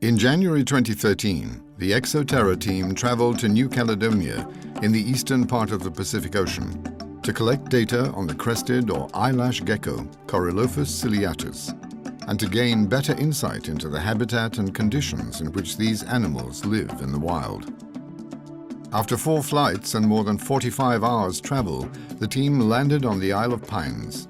In January 2013, the Exo-Terra team traveled to New Caledonia in the eastern part of the Pacific Ocean to collect data on the crested or eyelash gecko, Corylophus ciliatus, and to gain better insight into the habitat and conditions in which these animals live in the wild. After 4 flights and more than 45 hours travel, the team landed on the Isle of Pines.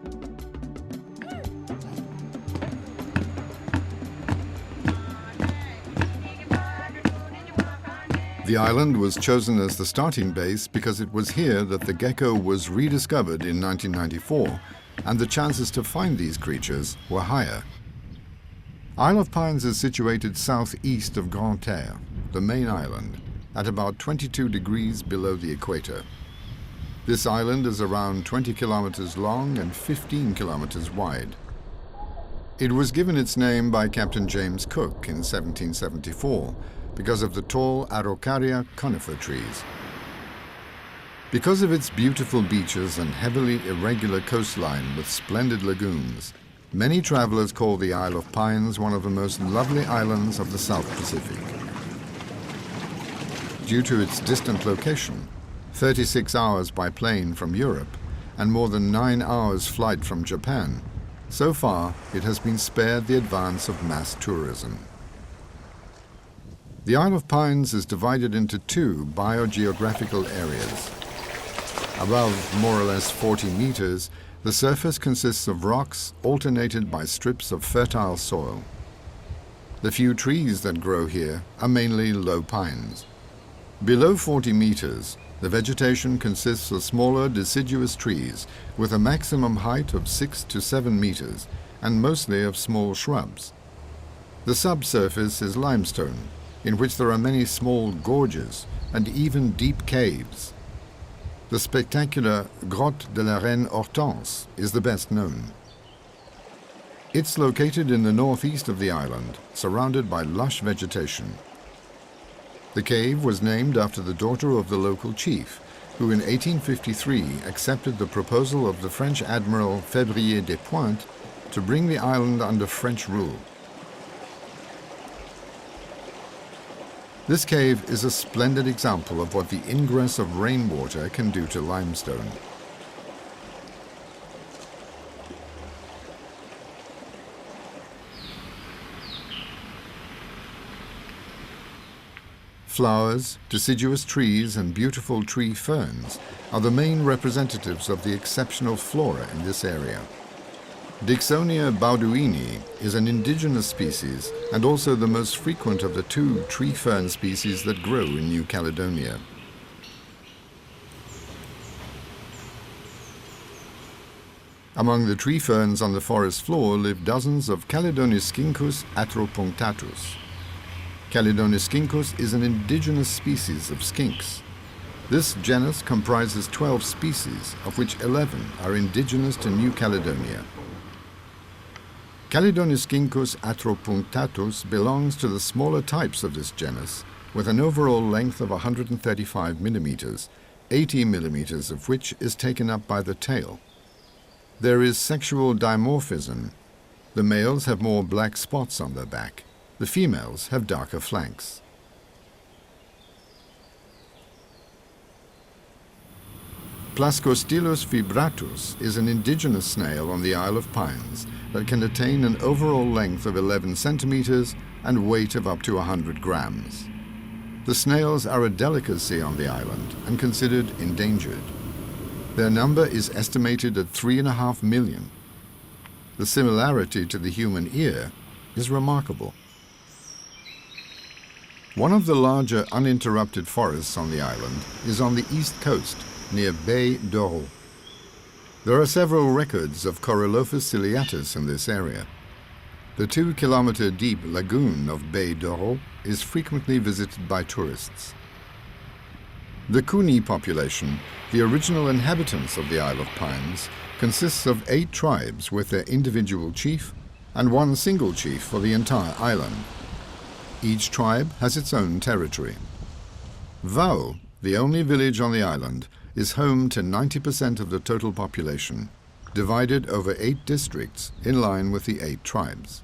The island was chosen as the starting base because it was here that the gecko was rediscovered in 1994, and the chances to find these creatures were higher. Isle of Pines is situated southeast of Grande-Terre, the main island, at about 22 degrees below the equator. This island is around 20 kilometers long and 15 kilometers wide. It was given its name by Captain James Cook in 1774 because of the tall Araucaria conifer trees. Because of its beautiful beaches and heavily irregular coastline with splendid lagoons, many travelers call the Isle of Pines one of the most lovely islands of the South Pacific. Due to its distant location, 36 hours by plane from Europe and more than 9 hours flight from Japan, so far it has been spared the advance of mass tourism. The Isle of Pines is divided into 2 biogeographical areas. Above more or less 40 meters, the surface consists of rocks alternated by strips of fertile soil. The few trees that grow here are mainly low pines. Below 40 meters, the vegetation consists of smaller deciduous trees with a maximum height of 6 to 7 meters and mostly of small shrubs. The subsurface is limestone, in which there are many small gorges and even deep caves. The spectacular Grotte de la Reine Hortense is the best known. It's located in the northeast of the island, surrounded by lush vegetation. The cave was named after the daughter of the local chief, who in 1853 accepted the proposal of the French Admiral Février des Pointes to bring the island under French rule. This cave is a splendid example of what the ingress of rainwater can do to limestone. Flowers, deciduous trees and beautiful tree ferns are the main representatives of the exceptional flora in this area. Dicksonia bauduini is an indigenous species and also the most frequent of the 2 tree fern species that grow in New Caledonia. Among the tree ferns on the forest floor live dozens of Caledoniscincus atropunctatus. Caledoniscincus is an indigenous species of skinks. This genus comprises 12 species, of which 11 are indigenous to New Caledonia. Caledoniscincus atropunctatus belongs to the smaller types of this genus, with an overall length of 135 millimeters, 80 millimeters of which is taken up by the tail. There is sexual dimorphism. The males have more black spots on their back. The females have darker flanks. Plascostylus vibratus is an indigenous snail on the Isle of Pines that can attain an overall length of 11 centimeters and weight of up to 100 grams. The snails are a delicacy on the island and considered endangered. Their number is estimated at 3.5 million. The similarity to the human ear is remarkable. One of the larger uninterrupted forests on the island is on the east coast, near Baie d'Oro. There are several records of Corylophus ciliatus in this area. The 2-kilometer deep lagoon of Baie d'Oro is frequently visited by tourists. The Kuni population, the original inhabitants of the Isle of Pines, consists of 8 tribes with their individual chief and 1 single chief for the entire island. Each tribe has its own territory. Vau, the only village on the island, is home to 90% of the total population, divided over 8 districts in line with the 8 tribes.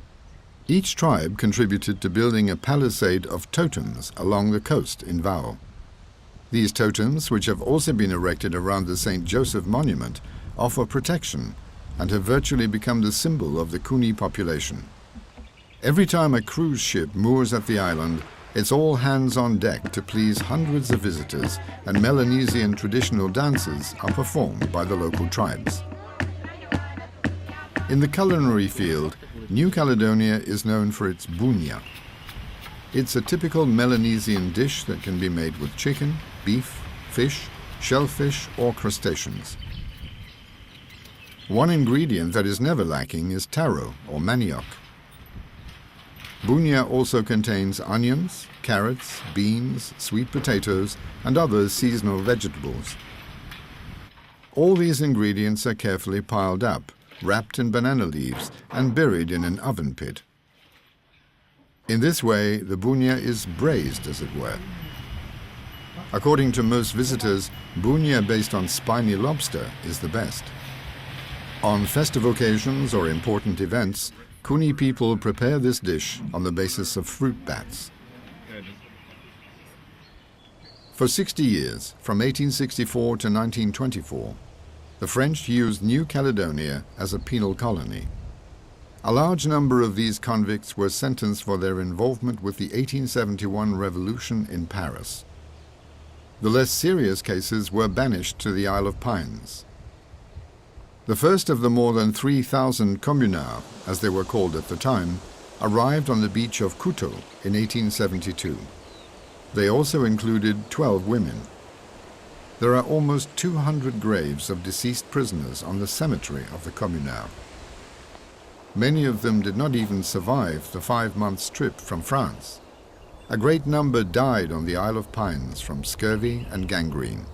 Each tribe contributed to building a palisade of totems along the coast in Vao. These totems, which have also been erected around the St. Joseph Monument, offer protection and have virtually become the symbol of the Kuni population. Every time a cruise ship moors at the island, it's all hands on deck to please hundreds of visitors, and Melanesian traditional dances are performed by the local tribes. In the culinary field, New Caledonia is known for its bunya. It's a typical Melanesian dish that can be made with chicken, beef, fish, shellfish or crustaceans. One ingredient that is never lacking is taro or manioc. Bunya also contains onions, carrots, beans, sweet potatoes and other seasonal vegetables. All these ingredients are carefully piled up, wrapped in banana leaves and buried in an oven pit. In this way, the bunya is braised, as it were. According to most visitors, bunya based on spiny lobster is the best. On festive occasions or important events, Kuni people prepare this dish on the basis of fruit bats. For 60 years, from 1864 to 1924, the French used New Caledonia as a penal colony. A large number of these convicts were sentenced for their involvement with the 1871 revolution in Paris. The less serious cases were banished to the Isle of Pines. The first of the more than 3,000 communards, as they were called at the time, arrived on the beach of Kuto in 1872. They also included 12 women. There are almost 200 graves of deceased prisoners on the cemetery of the communards. Many of them did not even survive the 5-month trip from France. A great number died on the Isle of Pines from scurvy and gangrene.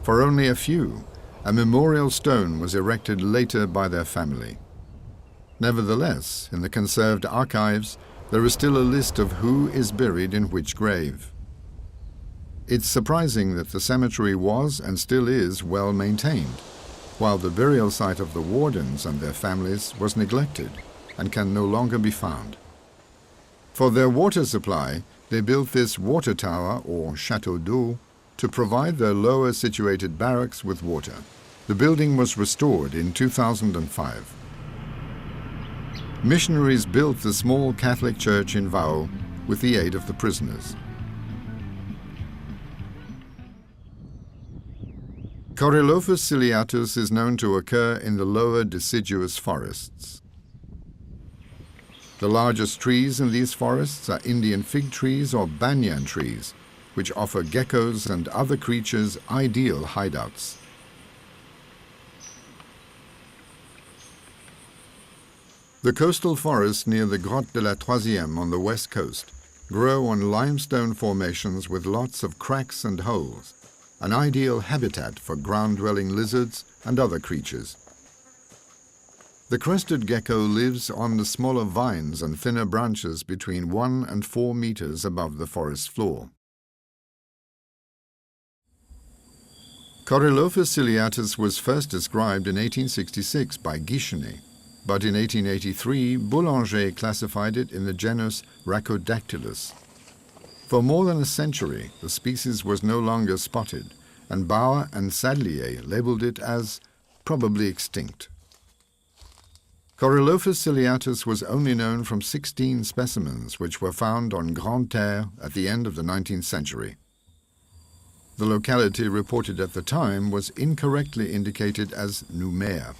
For only a few, a memorial stone was erected later by their family. Nevertheless, in the conserved archives, there is still a list of who is buried in which grave. It's surprising that the cemetery was and still is well maintained, while the burial site of the wardens and their families was neglected and can no longer be found. For their water supply, they built this water tower, or chateau d'eau, to provide their lower situated barracks with water. The building was restored in 2005. Missionaries built the small Catholic church in Vao with the aid of the prisoners. Corylophus ciliatus is known to occur in the lower deciduous forests. The largest trees in these forests are Indian fig trees or banyan trees, which offer geckos and other creatures ideal hideouts. The coastal forests near the Grotte de la Troisième on the west coast grow on limestone formations with lots of cracks and holes, an ideal habitat for ground-dwelling lizards and other creatures. The crested gecko lives on the smaller vines and thinner branches between 1 and 4 meters above the forest floor. Corylophus ciliatus was first described in 1866 by Guichenet, but in 1883 Boulanger classified it in the genus Rhacodactylus. For more than a century, the species was no longer spotted, and Bauer and Sadlier labeled it as probably extinct. Corylophus ciliatus was only known from 16 specimens which were found on Grande Terre at the end of the 19th century. The locality reported at the time was incorrectly indicated as Nouméa.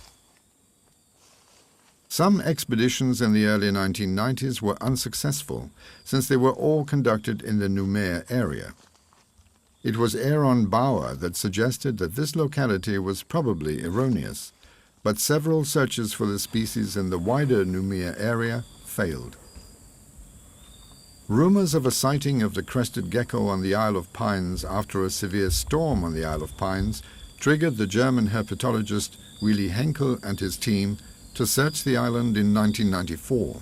Some expeditions in the early 1990s were unsuccessful, since they were all conducted in the Nouméa area. It was Aaron Bauer that suggested that this locality was probably erroneous, but several searches for the species in the wider Nouméa area failed. Rumors of a sighting of the crested gecko on the Isle of Pines after a severe storm on the Isle of Pines triggered the German herpetologist Willy Henkel and his team to search the island in 1994.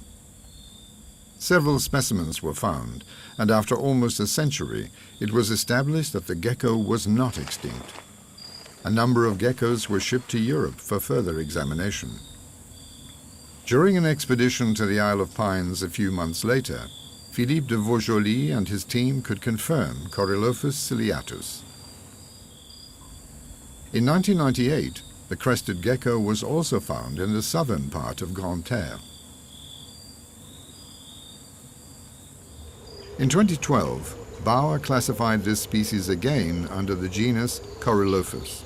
Several specimens were found, and after almost a century, it was established that the gecko was not extinct. A number of geckos were shipped to Europe for further examination. During an expedition to the Isle of Pines a few months later, Philippe de Vaujoly and his team could confirm Corylophus ciliatus. In 1998, the crested gecko was also found in the southern part of Grande-Terre. In 2012, Bauer classified this species again under the genus Corylophus.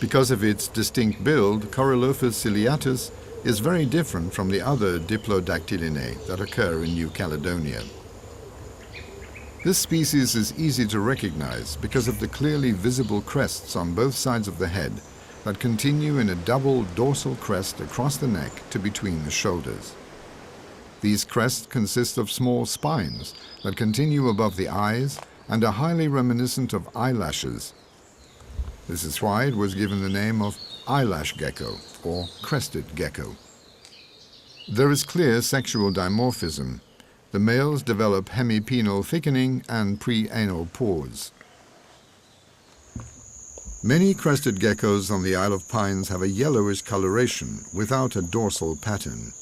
Because of its distinct build, Corylophus ciliatus is very different from the other Diplodactylinae that occur in New Caledonia. This species is easy to recognize because of the clearly visible crests on both sides of the head that continue in a double dorsal crest across the neck to between the shoulders. These crests consist of small spines that continue above the eyes and are highly reminiscent of eyelashes. This is why it was given the name of eyelash gecko or crested gecko. There is clear sexual dimorphism. The males develop hemipenal thickening and pre-anal pores. Many crested geckos on the Isle of Pines have a yellowish coloration without a dorsal pattern.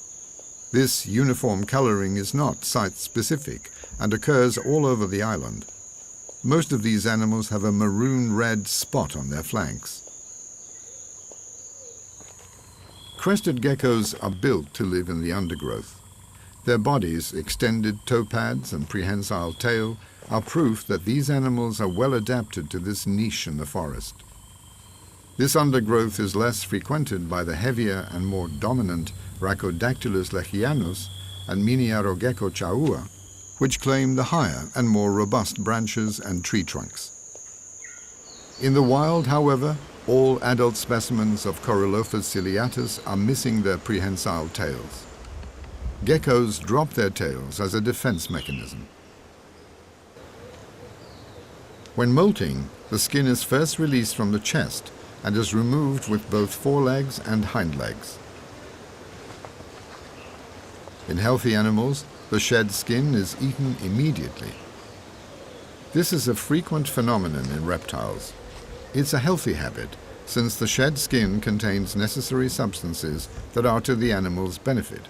This uniform coloring is not site-specific and occurs all over the island. Most of these animals have a maroon-red spot on their flanks. Crested geckos are built to live in the undergrowth. Their bodies, extended toe pads and prehensile tail are proof that these animals are well adapted to this niche in the forest. This undergrowth is less frequented by the heavier and more dominant Rhacodactylus lechianus and Miniarogecko chaua, which claim the higher and more robust branches and tree trunks. In the wild, however, all adult specimens of Corylophus ciliatus are missing their prehensile tails. Geckos drop their tails as a defense mechanism. When molting, the skin is first released from the chest and is removed with both forelegs and hind legs. In healthy animals, the shed skin is eaten immediately. This is a frequent phenomenon in reptiles. It's a healthy habit, since the shed skin contains necessary substances that are to the animal's benefit.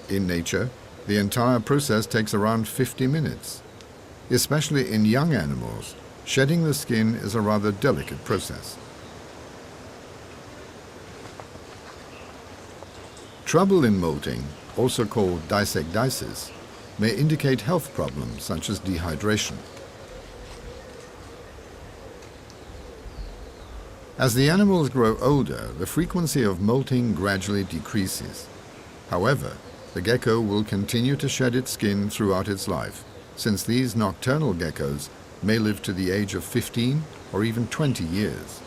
In nature, the entire process takes around 50 minutes. Especially in young animals, shedding the skin is a rather delicate process. Trouble in molting, also called disecdysis, may indicate health problems such as dehydration. As the animals grow older, the frequency of molting gradually decreases. However, the gecko will continue to shed its skin throughout its life, since these nocturnal geckos may live to the age of 15 or even 20 years.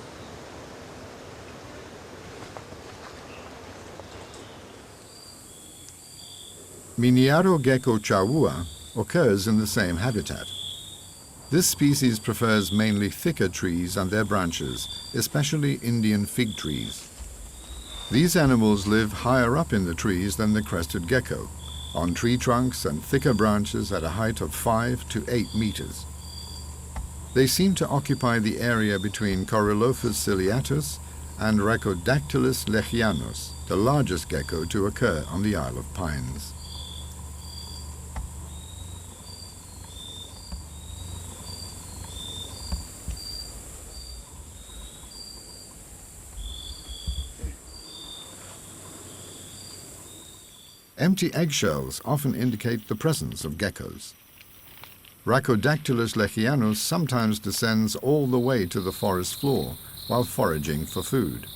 Miniarogecko chaua occurs in the same habitat. This species prefers mainly thicker trees and their branches, especially Indian fig trees. These animals live higher up in the trees than the crested gecko, on tree trunks and thicker branches at a height of 5 to 8 meters. They seem to occupy the area between Corylophus ciliatus and Rhacodactylus lechianus, the largest gecko to occur on the Isle of Pines. Empty eggshells often indicate the presence of geckos. Rhacodactylus lechianus sometimes descends all the way to the forest floor while foraging for food.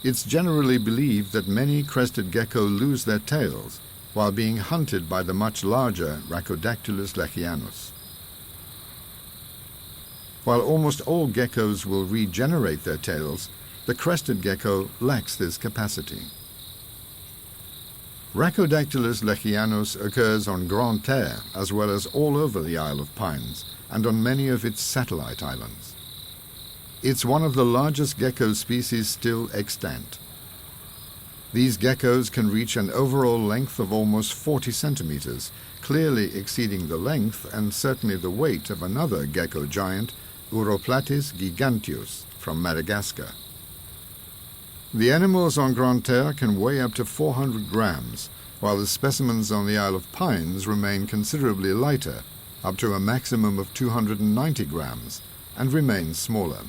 It's generally believed that many crested gecko lose their tails while being hunted by the much larger Rhacodactylus lechianus. While almost all geckos will regenerate their tails, the crested gecko lacks this capacity. Rhacodactylus lechianus occurs on Grande-Terre as well as all over the Isle of Pines and on many of its satellite islands. It's one of the largest gecko species still extant. These geckos can reach an overall length of almost 40 centimeters, clearly exceeding the length and certainly the weight of another gecko giant, Uroplatis giganteus, from Madagascar. The animals on Grande Terre can weigh up to 400 grams, while the specimens on the Isle of Pines remain considerably lighter, up to a maximum of 290 grams, and remain smaller.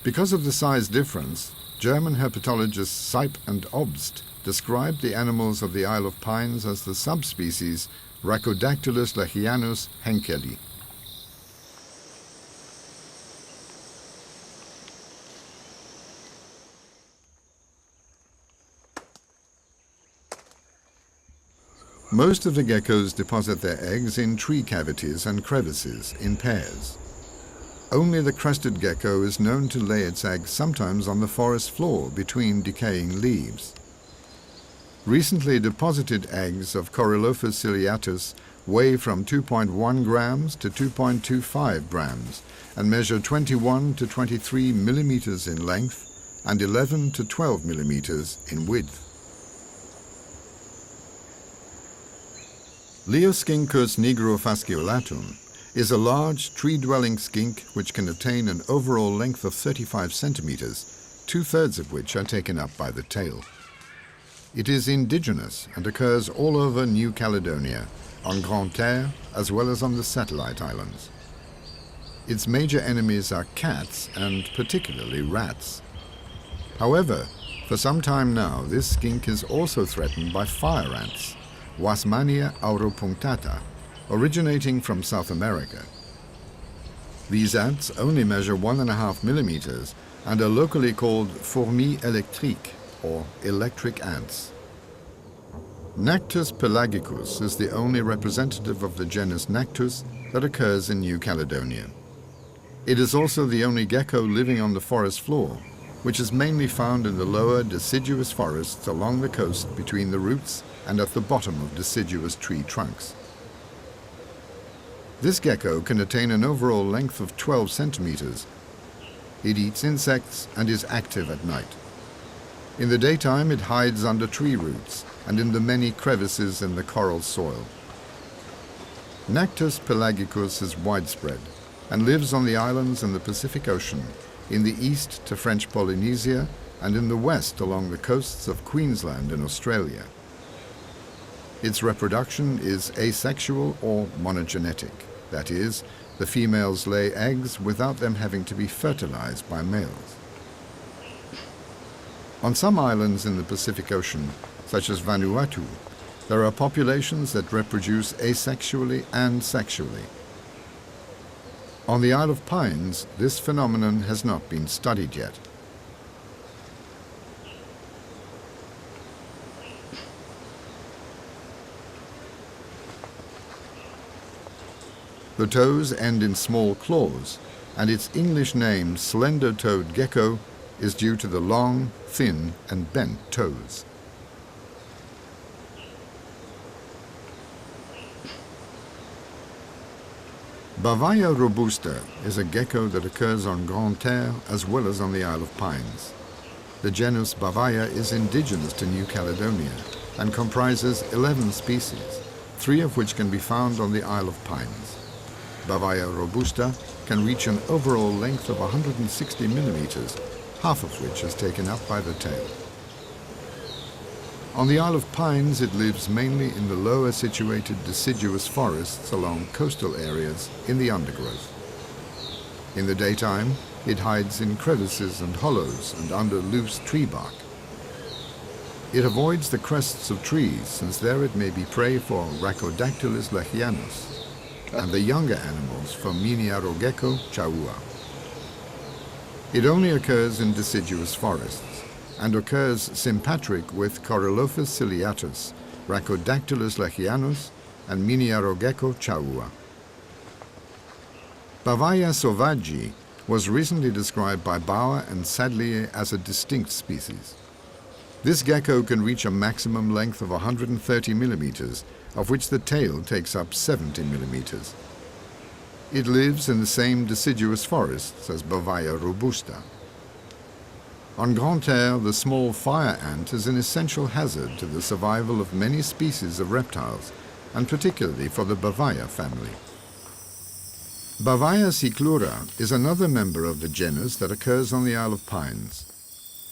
Because of the size difference, German herpetologists Seip and Obst described the animals of the Isle of Pines as the subspecies Rhacodactylus lechianus henkeli. Most of the geckos deposit their eggs in tree cavities and crevices in pairs. Only the crested gecko is known to lay its eggs sometimes on the forest floor between decaying leaves. Recently deposited eggs of Corylophus ciliatus weigh from 2.1 grams to 2.25 grams and measure 21 to 23 millimeters in length and 11 to 12 millimeters in width. Leoscincus nigrofasciolatum is a large tree-dwelling skink which can attain an overall length of 35 centimeters, two-thirds of which are taken up by the tail. It is indigenous and occurs all over New Caledonia, on Grande Terre as well as on the satellite islands. Its major enemies are cats and particularly rats. However, for some time now this skink is also threatened by fire ants, Wasmannia auropunctata, originating from South America. These ants only measure 1.5 millimeters and are locally called fourmis électriques, or electric ants. Nactus pelagicus is the only representative of the genus Nactus that occurs in New Caledonia. It is also the only gecko living on the forest floor, which is mainly found in the lower deciduous forests along the coast between the roots and at the bottom of deciduous tree trunks. This gecko can attain an overall length of 12 centimeters. It eats insects and is active at night. In the daytime it hides under tree roots and in the many crevices in the coral soil. Nactus pelagicus is widespread and lives on the islands in the Pacific Ocean, in the east to French Polynesia and in the west along the coasts of Queensland and Australia. Its reproduction is asexual or monogenetic, that is, the females lay eggs without them having to be fertilized by males. On some islands in the Pacific Ocean, such as Vanuatu, there are populations that reproduce asexually and sexually. On the Isle of Pines, this phenomenon has not been studied yet. The toes end in small claws, and its English name, slender-toed gecko, is due to the long, thin, and bent toes. Bavaia robusta is a gecko that occurs on Grande Terre as well as on the Isle of Pines. The genus Bavaia is indigenous to New Caledonia and comprises 11 species, 3 of which can be found on the Isle of Pines. Bavaia robusta can reach an overall length of 160 millimeters, half of which is taken up by the tail. On the Isle of Pines, it lives mainly in the lower situated deciduous forests along coastal areas in the undergrowth. In the daytime, it hides in crevices and hollows and under loose tree bark. It avoids the crests of trees, since there it may be prey for Rhacodactylus lechianus, and the younger animals for Miniarogecko chaua. It only occurs in deciduous forests and occurs sympatric with Corylophus ciliatus, Rhacodactylus lechianus, and Miniarogecko chaua. Bavaia sauvagei was recently described by Bauer and Sadlier as a distinct species. This gecko can reach a maximum length of 130 millimeters, of which the tail takes up 70 millimeters. It lives in the same deciduous forests as Bavaia robusta. On Grande Terre, the small fire ant is an essential hazard to the survival of many species of reptiles, and particularly for the Bavaia family. Bavaia ciclura is another member of the genus that occurs on the Isle of Pines.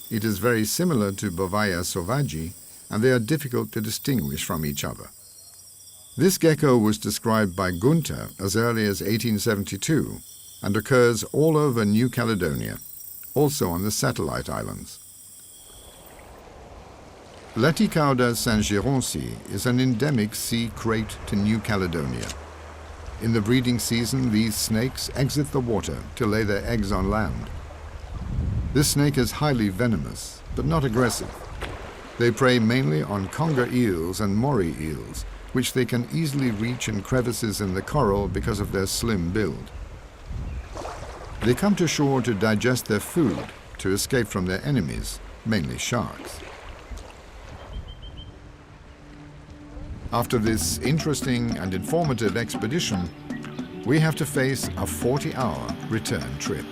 It is very similar to Bovaya sauvage, and they are difficult to distinguish from each other. This gecko was described by Gunther as early as 1872 and occurs all over New Caledonia, also on the satellite islands. Laticauda saint-géronci is an endemic sea crate to New Caledonia. In the breeding season, these snakes exit the water to lay their eggs on land. This snake is highly venomous, but not aggressive. They prey mainly on conger eels and moray eels, which they can easily reach in crevices in the coral because of their slim build. They come to shore to digest their food, to escape from their enemies, mainly sharks. After this interesting and informative expedition, we have to face a 40-hour return trip.